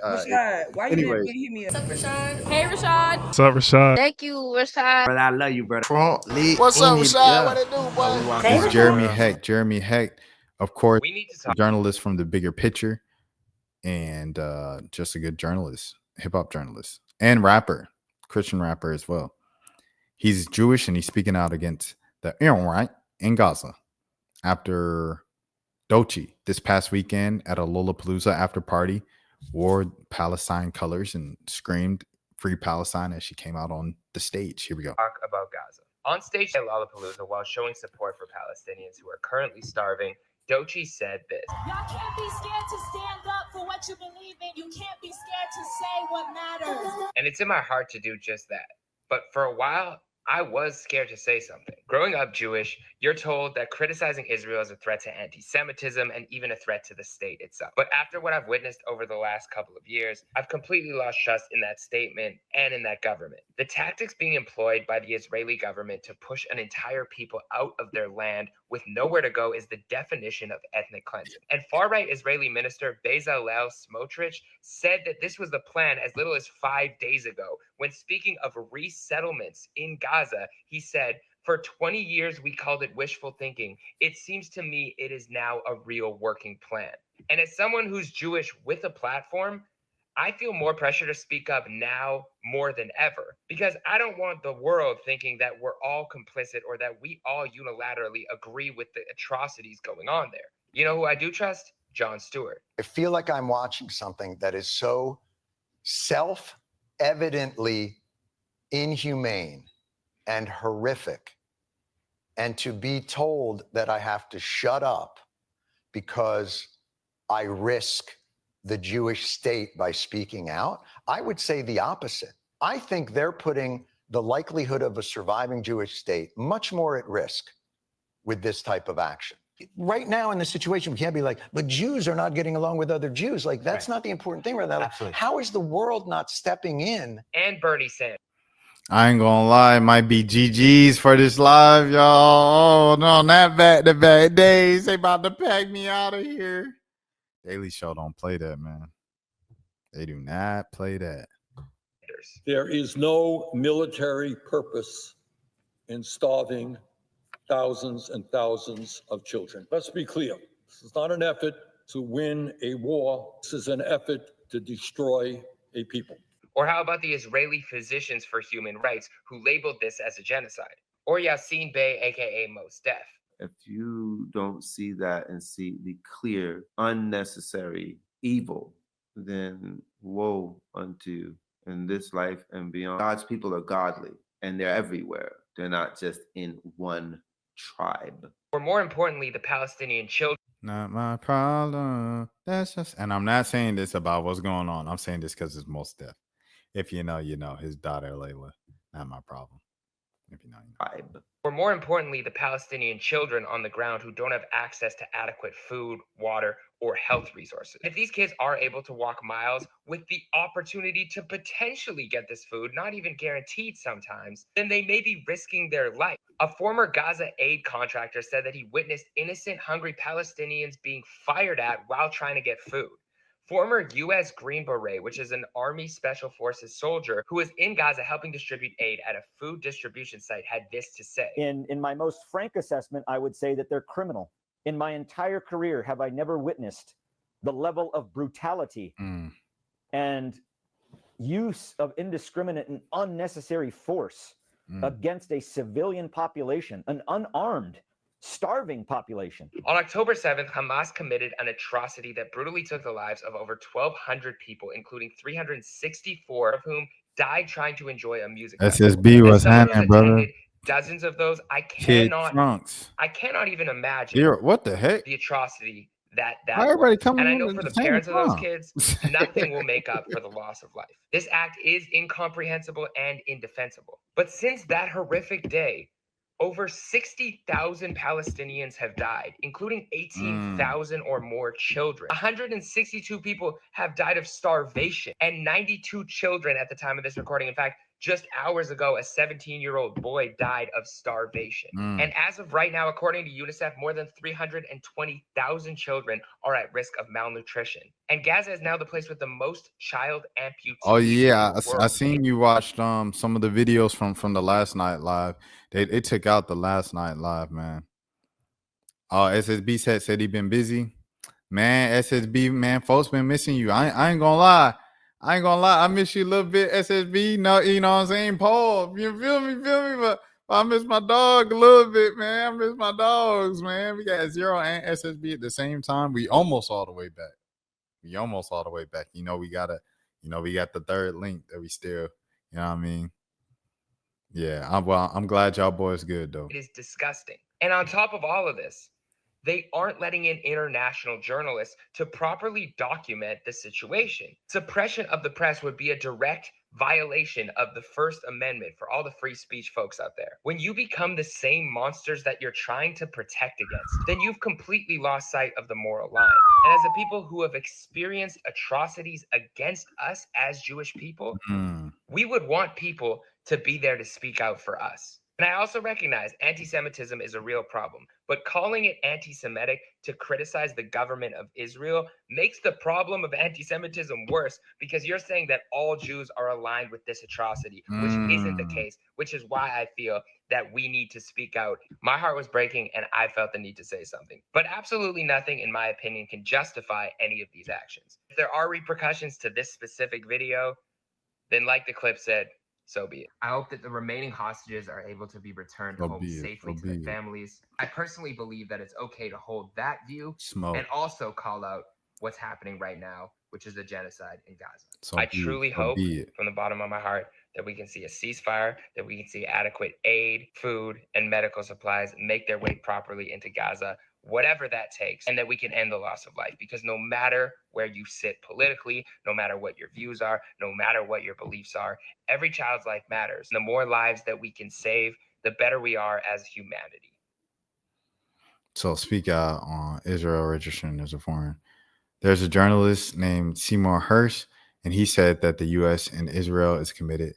Rashad, why you didn't hit me up? What's up, Rashad? Hey, Rashad. What's up, Rashad? Thank you, Rashad. Brother, I love you, brother. What's up, Rashad? What it do, boy? It's Jeremy Hecht. Jeremy Hecht, of course, We need to a talk. journalist from the bigger picture, and just a good journalist, hip hop journalist, and rapper, Christian rapper as well. He's Jewish, and he's speaking out against the right in Gaza after Doechii this past weekend at a Lollapalooza after party wore Palestine colors and screamed "Free Palestine" as she came out on the stage. Here we go. Talk about Gaza. On stage at Lollapalooza, while showing support for Palestinians who are currently starving, Doechii said this. Y'all can't be scared to stand up for what you believe in. You can't be scared to say what matters. And it's in my heart to do just that. But for a while, I was scared to say something. Growing up Jewish, you're told that criticizing Israel is a threat to anti-Semitism and even a threat to the state itself. But after what I've witnessed over the last couple of years, I've completely lost trust in that statement and in that government. The tactics being employed by the Israeli government to push an entire people out of their land with nowhere to go is the definition of ethnic cleansing. And far-right Israeli minister Bezalel Smotrich said that this was the plan as little as 5 days ago. When speaking of resettlements in Gaza, he said, "For 20 years, we called it wishful thinking. It seems to me it is now a real working plan." And as someone who's Jewish with a platform, I feel more pressure to speak up now more than ever, because I don't want the world thinking that we're all complicit or that we all unilaterally agree with the atrocities going on there. You know who I do trust? Jon Stewart. I feel like I'm watching something that is so self-evidently inhumane and horrific. And to be told that I have to shut up because I risk the Jewish state by speaking out, I would say the opposite. I think they're putting the likelihood of a surviving Jewish state much more at risk with this type of action. Right now in the situation, we can't be like, but Jews are not getting along with other Jews. Like, that's not the important thing right now. Absolutely. How is the world not stepping in? And Bernie Sanders. I ain't gonna lie, it might be GG's for this live, y'all. Oh no, not back-to-back days. They about to pack me out of here. Daily Show don't play that, man. They do not play that. There is no military purpose in starving thousands and thousands of children. Let's be clear. This is not an effort to win a war. This is an effort to destroy a people. Or how about the Israeli Physicians for Human Rights, who labeled this as a genocide? Or Yassin Bey, aka Mos Def. If you don't see that and see the clear, unnecessary evil, then woe unto you in this life and beyond. God's people are godly, and they're everywhere. They're not just in one tribe. Or more importantly, the Palestinian children. Not my problem. That's just, and I'm not saying this about what's going on. I'm saying this because it's Mos Def. If you know, you know. His daughter Layla, not my problem. If you know, you know. Tribe. Or more importantly, the Palestinian children on the ground who don't have access to adequate food, water, or health resources. If these kids are able to walk miles with the opportunity to potentially get this food, not even guaranteed sometimes, then they may be risking their life. A former Gaza aid contractor said that he witnessed innocent, hungry Palestinians being fired at while trying to get food. Former U.S. Green Beret, which is an Army Special Forces soldier who was in Gaza helping distribute aid at a food distribution site, had this to say. In my most frank assessment, I would say that they're criminal. In my entire career, have I never witnessed the level of brutality and use of indiscriminate and unnecessary force against a civilian population, an unarmed, starving population. On October 7th, Hamas committed an atrocity that brutally took the lives of over 1,200 people, including 364 of whom died trying to enjoy a music festival. SSB was hanging, brother. Dozens of those, I cannot even imagine what the heck? The atrocity that everybody coming. And I know for the parents of those kids, nothing will make up for the loss of life. This act is incomprehensible and indefensible. But since that horrific day, over 60,000 Palestinians have died, including 18,000 or more children. 162 people have died of starvation, and 92 children at the time of this recording. In fact, Just hours ago, a 17-year-old boy died of starvation. And as of right now, according to UNICEF, more than 320,000 children are at risk of malnutrition. And Gaza is now the place with the most child amputees. Oh yeah, in the world. I seen you watched some of the videos from the last night live. They took out the last night live, man. Oh, SSB said he been busy. Man, SSB, man, folks been missing you. I ain't gonna lie. I miss you a little bit, SSB. No, you know what I'm saying? Paul, you feel me? But I miss my dog a little bit, man. I miss my dogs, man. We got Zero and SSB at the same time. We almost all the way back. You know, we got the third link that we still, you know what I mean? Yeah, I'm glad y'all boys good though. It is disgusting. And on top of all of this, they aren't letting in international journalists to properly document the situation. Suppression of the press would be a direct violation of the First Amendment for all the free speech folks out there. When you become the same monsters that you're trying to protect against, then you've completely lost sight of the moral line. And as a people who have experienced atrocities against us as Jewish people, we would want people to be there to speak out for us. And I also recognize anti-Semitism is a real problem, but calling it anti-Semitic to criticize the government of Israel makes the problem of anti-Semitism worse, because you're saying that all Jews are aligned with this atrocity, which isn't the case, which is why I feel that we need to speak out. My heart was breaking and I felt the need to say something. But absolutely nothing, in my opinion, can justify any of these actions. If there are repercussions to this specific video, then like the clip said, so be it. I hope that the remaining hostages are able to be returned home safely to their families. I personally believe that it's okay to hold that view and also call out what's happening right now, which is a genocide in Gaza. I truly hope from the bottom of my heart that we can see a ceasefire, that we can see adequate aid, food, and medical supplies make their way properly into Gaza, whatever that takes, and that we can end the loss of life. Because no matter where you sit politically, no matter what your views are, no matter what your beliefs are, every child's life matters. The more lives that we can save, the better we are as humanity. So speak out on Israel registering as a foreign. There's a journalist named Seymour Hersh, and he said that the U.S. and Israel is committed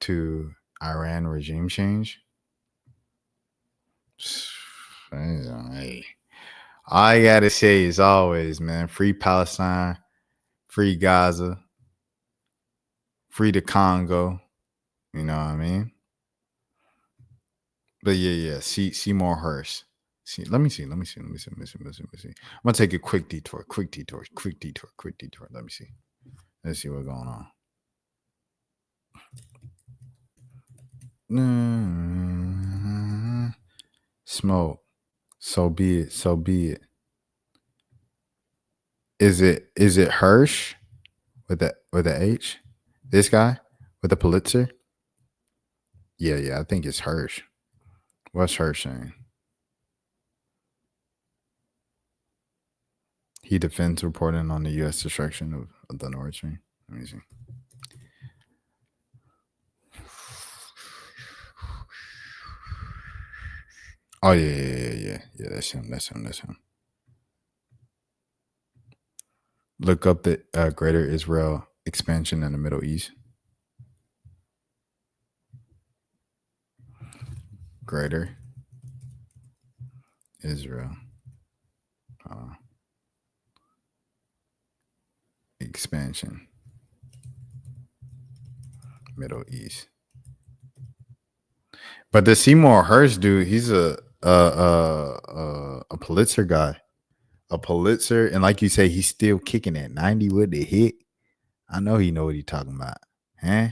to Iran regime change. I gotta say, as always, man, free Palestine, free Gaza, free the Congo. You know what I mean? But yeah. Seymour Hersh. Let me see. I'm gonna take a quick detour. Let me see. Let's see what's going on. Smoke. So be it. Is it Hersh with the H? This guy with the Pulitzer? Yeah, I think it's Hersh. What's Hersh saying? He defends reporting on the U.S. destruction of the Nord Stream. Let me see. Oh, yeah. That's him. Look up the Greater Israel expansion in the Middle East. Greater Israel expansion, Middle East. But the Seymour Hersh dude, he's a Pulitzer guy, a Pulitzer, and like you say, he's still kicking at 90 with the hit. I know he know what he's talking about, huh?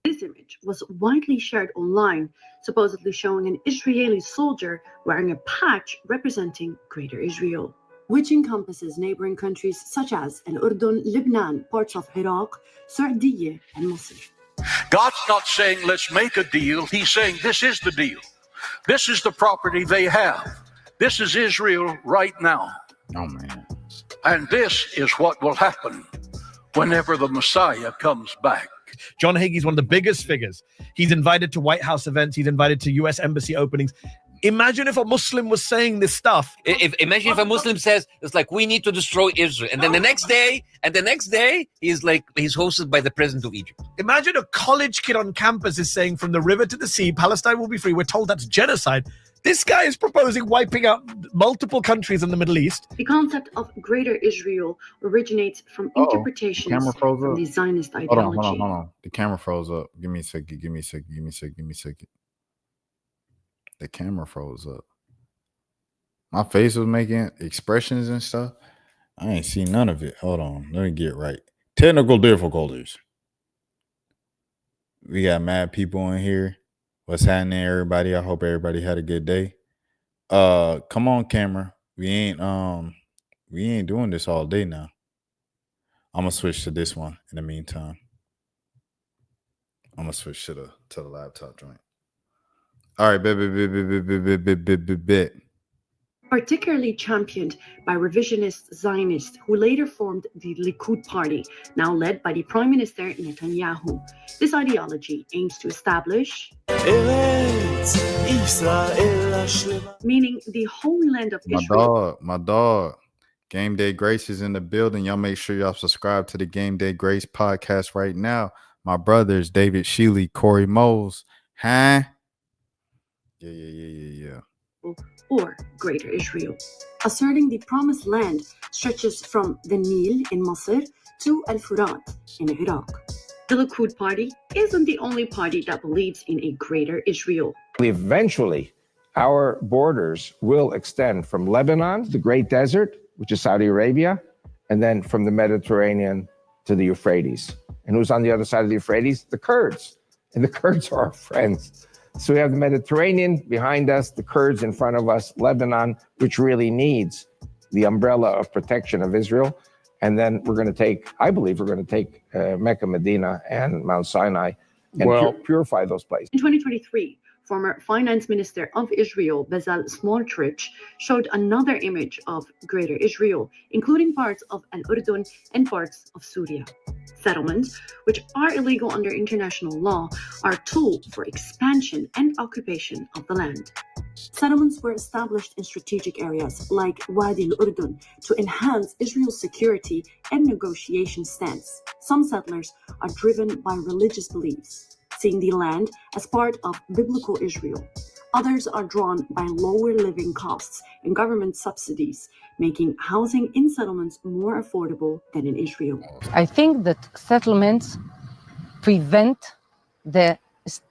This image was widely shared online, supposedly showing an Israeli soldier wearing a patch representing Greater Israel, which encompasses neighboring countries such as Al-Urdun, Lebanon, parts of Iraq, Saudi, and Misr. God's not saying, let's make a deal. He's saying, this is the deal. This is the property they have. This is Israel right now. Oh, man. And this is what will happen whenever the Messiah comes back. John Hagee's one of the biggest figures. He's invited to White House events. He's invited to U.S. embassy openings. Imagine if a Muslim was saying this stuff. Imagine if a Muslim says, it's like, we need to destroy Israel. And then the next day, he's hosted by the president of Egypt. Imagine a college kid on campus is saying, from the river to the sea, Palestine will be free. We're told that's genocide. This guy is proposing wiping out multiple countries in the Middle East. The concept of Greater Israel originates from interpretations from the Zionist ideology. Hold on. The camera froze up. Give me a second. The camera froze up. My face was making expressions and stuff. I ain't seen none of it. Hold on. Let me get it right. Technical difficulties. We got mad people in here. What's happening, everybody? I hope everybody had a good day. Come on, camera. We ain't doing this all day now. I'm gonna switch to this one in the meantime. I'm gonna switch to the laptop joint. All right, bet. Particularly championed by revisionist Zionists who later formed the Likud party, now led by the Prime Minister Netanyahu. This ideology aims to establish meaning the Holy Land of Israel. My dog. Game Day Grace is in the building. Y'all make sure y'all subscribe to the Game Day Grace podcast right now. My brothers, David Shealy, Corey Moles. Huh? Yeah. Or Greater Israel, asserting the Promised Land stretches from the Nile in Masr to Al-Furat in Iraq. The Likud party isn't the only party that believes in a Greater Israel. Eventually, our borders will extend from Lebanon, the Great Desert, which is Saudi Arabia, and then from the Mediterranean to the Euphrates. And who's on the other side of the Euphrates? The Kurds. And the Kurds are our friends. So we have the Mediterranean behind us, the Kurds in front of us, Lebanon, which really needs the umbrella of protection of Israel. And then I believe we're going to take Mecca, Medina, and Mount Sinai and purify those places. In 2023, former finance minister of Israel, Bezalel Smotrich, showed another image of Greater Israel, including parts of Al-Urdun and parts of Syria. Settlements, which are illegal under international law, are a tool for expansion and occupation of the land. Settlements were established in strategic areas like Wadi al-Urdun to enhance Israel's security and negotiation stance. Some settlers are driven by religious beliefs, seeing the land as part of biblical Israel. Others are drawn by lower living costs and government subsidies, making housing in settlements more affordable than in Israel. I think that settlements prevent the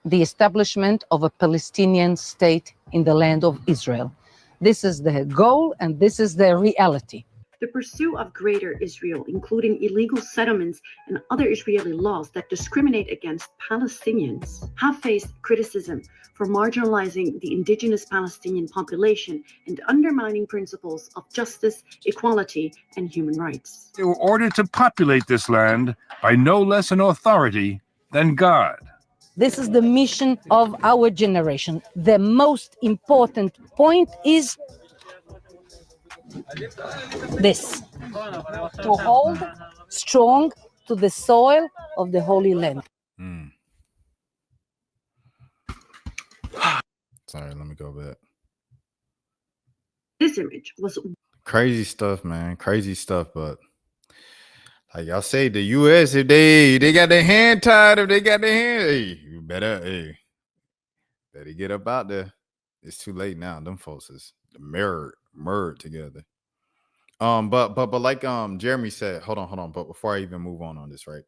establishment of a Palestinian state in the land of Israel. This is the goal and this is the reality. The pursuit of Greater Israel, including illegal settlements and other Israeli laws that discriminate against Palestinians, have faced criticism for marginalizing the indigenous Palestinian population and undermining principles of justice, equality, and human rights. They were ordered to populate this land by no less an authority than God. This is the mission of our generation. The most important point is this: to hold strong to the soil of the Holy Land. Sorry, let me go back. This image was crazy stuff, man. Crazy stuff, but like y'all say, the U.S. if they got their hand tied, if they got their hand, hey, you better get up out there. It's too late now. Them folks is merged together. But like Jeremy said, hold on. But before I even move on this, right?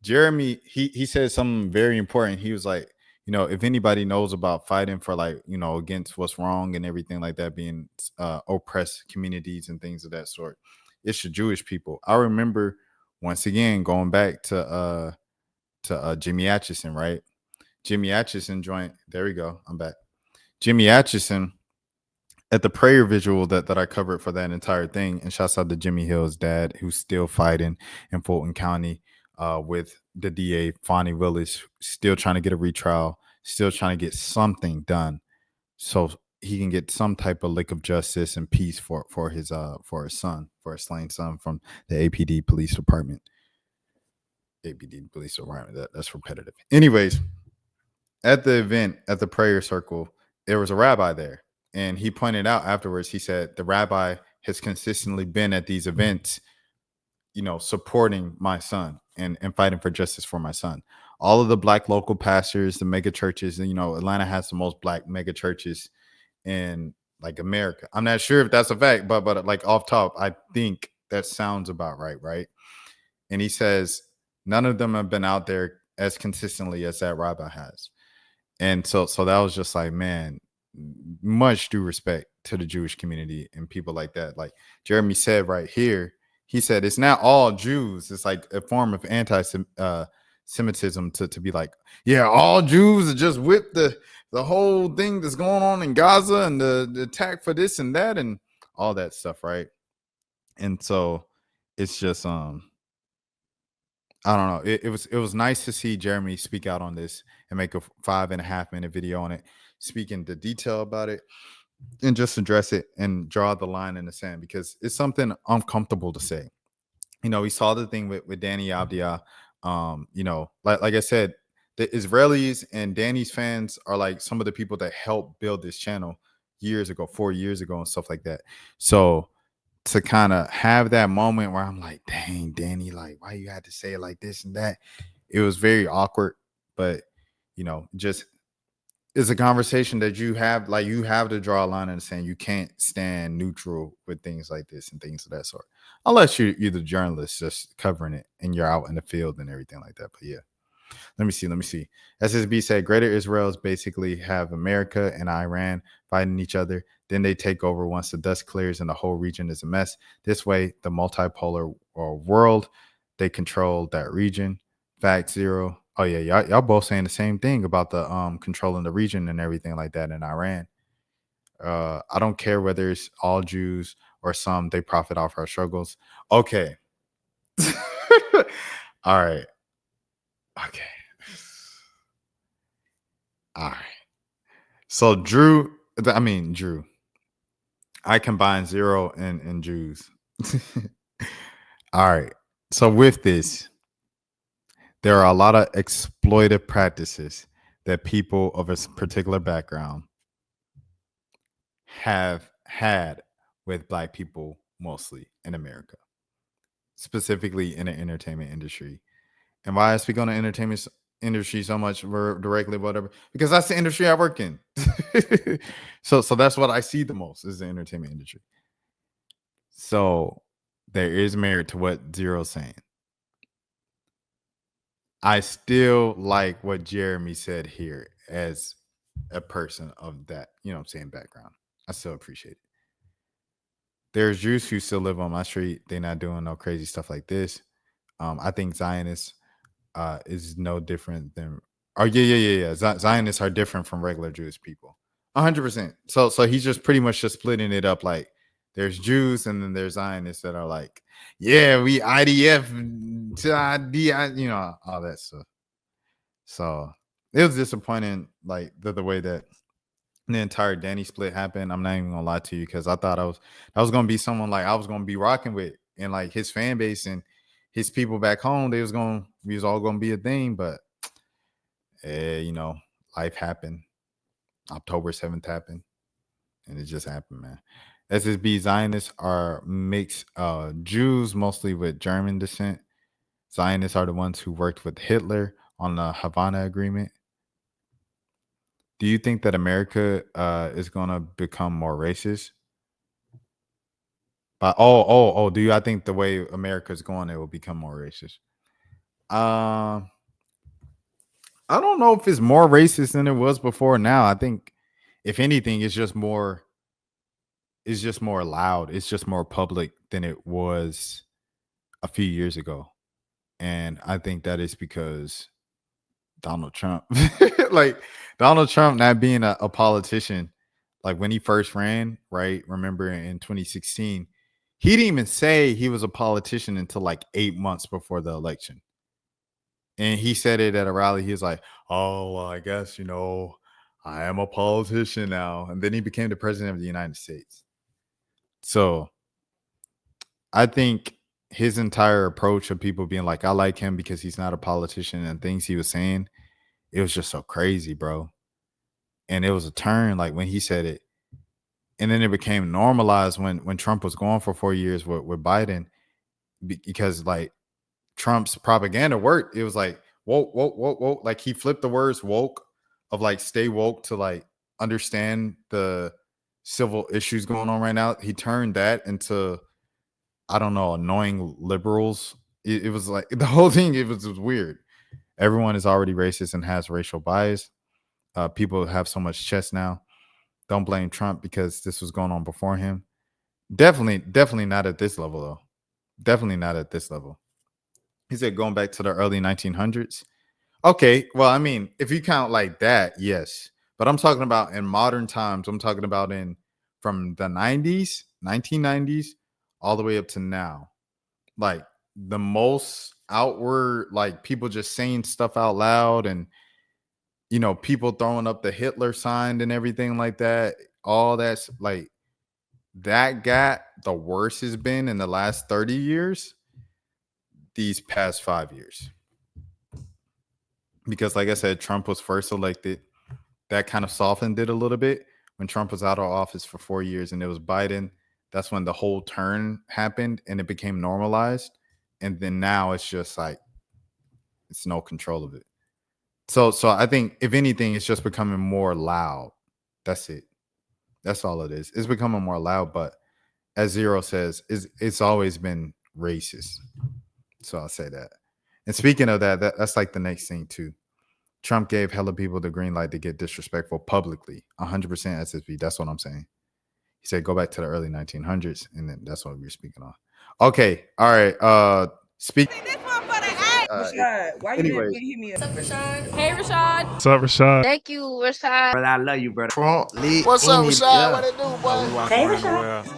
Jeremy, he said something very important. He was like, if anybody knows about fighting for against what's wrong and everything like that, being oppressed communities and things of that sort, it's the Jewish people. I remember once again going back to Jimmy Atchison, right? Jimmy Atchison joint. There we go. I'm back. Jimmy Atchison at the prayer visual that I covered for that entire thing. And shouts out to Jimmy Hill's dad, who's still fighting in Fulton County with the DA, Fonnie Willis, still trying to get a retrial, still trying to get something done so he can get some type of lick of justice and peace for his slain son from the APD police department. That's repetitive. Anyways, at the event, at the prayer circle, there was a rabbi there, and he pointed out afterwards, he said the rabbi has consistently been at these events, supporting my son and fighting for justice for my son. All of the black local pastors, the mega churches, and Atlanta has the most black mega churches in like America. I'm not sure if that's a fact, but like off top, I think that sounds about right? And he says none of them have been out there as consistently as that rabbi has. And so that was just like, man, much due respect to the Jewish community and people like that. Like Jeremy said right here, he said it's not all Jews. It's like a form of anti-Semitism to be like, yeah, all Jews are just with the whole thing that's going on in Gaza and the attack for this and that and all that stuff, right? And so it's just I don't know. It was nice to see Jeremy speak out on this and make a 5.5-minute video on it, speak into detail about it, and just address it and draw the line in the sand because it's something uncomfortable to say. We saw the thing with Danny Avdia. Like I said, the Israelis and Danny's fans are like some of the people that helped build this channel 4 years ago, and stuff like that. So to kind of have that moment where I'm like, dang, Danny, like, why you had to say it like this and that? It was very awkward, but just it's a conversation that you have to draw a line in the sand. You can't stand neutral with things like this and things of that sort, unless you're the journalist just covering it and you're out in the field and everything like that. But yeah, let me see. SSB said Greater Israel is basically have America and Iran fighting each other. Then they take over once the dust clears and the whole region is a mess. This way, the multipolar world, they control that region. Fact zero. Oh yeah, y'all both saying the same thing about the controlling the region and everything like that in Iran. I don't care whether it's all Jews or some, they profit off our struggles. Okay. All right. Okay. All right. So Drew, I combine zero and Jews. All right. So with this, there are a lot of exploitive practices that people of a particular background have had with Black people, mostly in America, specifically in the entertainment industry. And why I speak on the entertainment industry so much directly, whatever, because that's the industry I work in. so that's what I see the most is the entertainment industry. So there is merit to what Zero's saying. I still like what Jeremy said here as a person of that, background. I still appreciate it. There's Jews who still live on my street. They're not doing no crazy stuff like this. I think Zionists is no different than Zionists are different from regular Jewish people. 100%. So he's just pretty much just splitting it up. Like there's Jews and then there's Zionists that are like, yeah, we IDF to ID, all that stuff. So it was disappointing, like the way that the entire Danny split happened. I'm not even gonna lie to you because I thought I was gonna be someone like I was gonna be rocking with, and like his fan base and his people back home, we was all gonna be a thing, but life happened. October 7th happened, and it just happened, man. SSB Zionists are mixed Jews, mostly with German descent. Zionists are the ones who worked with Hitler on the Havana Agreement. Do you think that America is gonna become more racist? But I think the way America is going, it will become more racist? I don't know if it's more racist than it was before now. I think if anything, it's just more loud. It's just more public than it was a few years ago. And I think that is because Donald Trump, like Donald Trump not being a politician, like when he first ran, right? Remember in 2016, he didn't even say he was a politician until like 8 months before the election. And he said it at a rally. He was like, oh, well, I guess, I am a politician now. And then he became the president of the United States. So I think his entire approach of people being like, I like him because he's not a politician, and things he was saying, it was just so crazy, bro. And it was a turn like when he said it. And then it became normalized when Trump was going for 4 years with Biden, because like Trump's propaganda worked. It was like woke, woke, woke, woke. Like he flipped the words woke of like stay woke to like understand the civil issues going on right now. He turned that into, I don't know, annoying liberals. It was like the whole thing. It was weird. Everyone is already racist and has racial bias. People have so much chest now. Don't blame Trump because this was going on before him. Definitely not at this level, though. Definitely not at this level. He said going back to the early 1900s. Okay, well, I mean, if you count like that, yes. But I'm talking about in modern times. I'm talking about from the 90s, 1990s, all the way up to now. Like the most outward, like people just saying stuff out loud and, you know, people throwing up the Hitler sign and everything like that. All that's like that got the worst has been in the last 30 years, these past 5 years. Because like I said, Trump was first elected. That kind of softened it a little bit when Trump was out of office for 4 years and it was Biden. That's when the whole turn happened and it became normalized. And then now it's just like, it's no control of it. So I think if anything, it's just becoming more loud. That's it. That's all it is. It's becoming more loud, but as Zero says, it's always been racist. So I'll say that. And speaking of that's like the next thing too. Trump gave hella people the green light to get disrespectful publicly. 100% SSB. That's what I'm saying. He said go back to the early 1900s, and then that's what we're speaking on. Okay, all right. Speak. Rashad, why you didn't hit me up? What's up, Rashad? Hey, Rashad. What's up, Rashad? Thank you, Rashad. Brother, I love you, brother. What's up, Rashad? What it do, boy? Hey, Rashad.